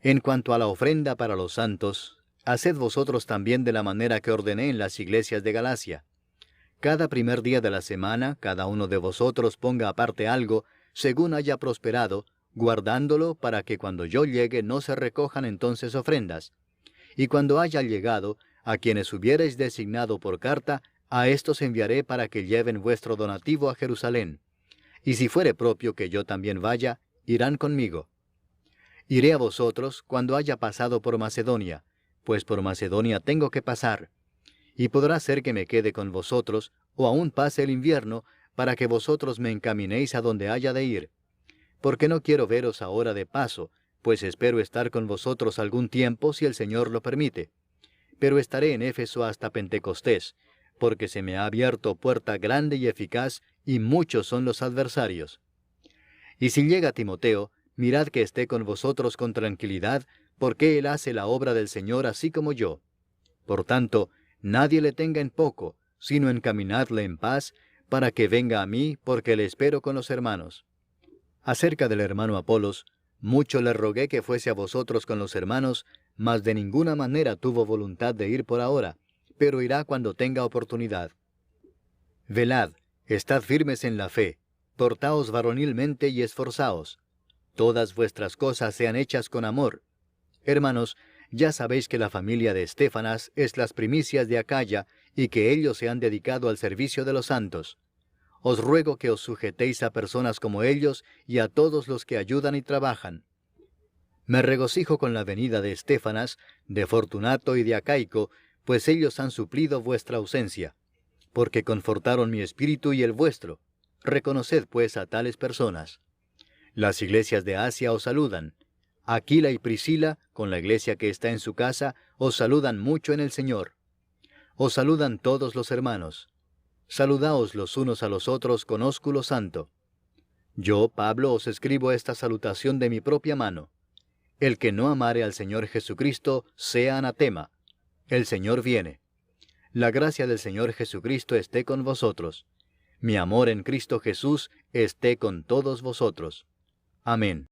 En cuanto a la ofrenda para los santos, haced vosotros también de la manera que ordené en las iglesias de Galacia. Cada primer día de la semana, cada uno de vosotros ponga aparte algo, según haya prosperado, guardándolo para que cuando yo llegue no se recojan entonces ofrendas. Y cuando haya llegado, a quienes hubiereis designado por carta, a éstos enviaré para que lleven vuestro donativo a Jerusalén. Y si fuere propio que yo también vaya, irán conmigo. Iré a vosotros cuando haya pasado por Macedonia, pues por Macedonia tengo que pasar. Y podrá ser que me quede con vosotros, o aún pase el invierno, para que vosotros me encaminéis a donde haya de ir. Porque no quiero veros ahora de paso, pues espero estar con vosotros algún tiempo si el Señor lo permite. Pero estaré en Éfeso hasta Pentecostés, porque se me ha abierto puerta grande y eficaz, y muchos son los adversarios. Y si llega Timoteo, mirad que esté con vosotros con tranquilidad, porque él hace la obra del Señor así como yo. Por tanto, nadie le tenga en poco, sino encaminadle en paz, para que venga a mí, porque le espero con los hermanos. Acerca del hermano Apolos, mucho le rogué que fuese a vosotros con los hermanos, mas de ninguna manera tuvo voluntad de ir por ahora, pero irá cuando tenga oportunidad. Velad, estad firmes en la fe, portaos varonilmente y esforzaos. Todas vuestras cosas sean hechas con amor. Hermanos, ya sabéis que la familia de Estéfanas es las primicias de Acaya, y que ellos se han dedicado al servicio de los santos. Os ruego que os sujetéis a personas como ellos y a todos los que ayudan y trabajan. Me regocijo con la venida de Estéfanas, de Fortunato y de Acaico, pues ellos han suplido vuestra ausencia, porque confortaron mi espíritu y el vuestro. Reconoced pues a tales personas. Las iglesias de Asia os saludan. Aquila y Priscila, con la iglesia que está en su casa, os saludan mucho en el Señor. Os saludan todos los hermanos. Saludaos los unos a los otros con ósculo santo. Yo, Pablo, os escribo esta salutación de mi propia mano. El que no amare al Señor Jesucristo, sea anatema. El Señor viene. La gracia del Señor Jesucristo esté con vosotros. Mi amor en Cristo Jesús esté con todos vosotros. Amén.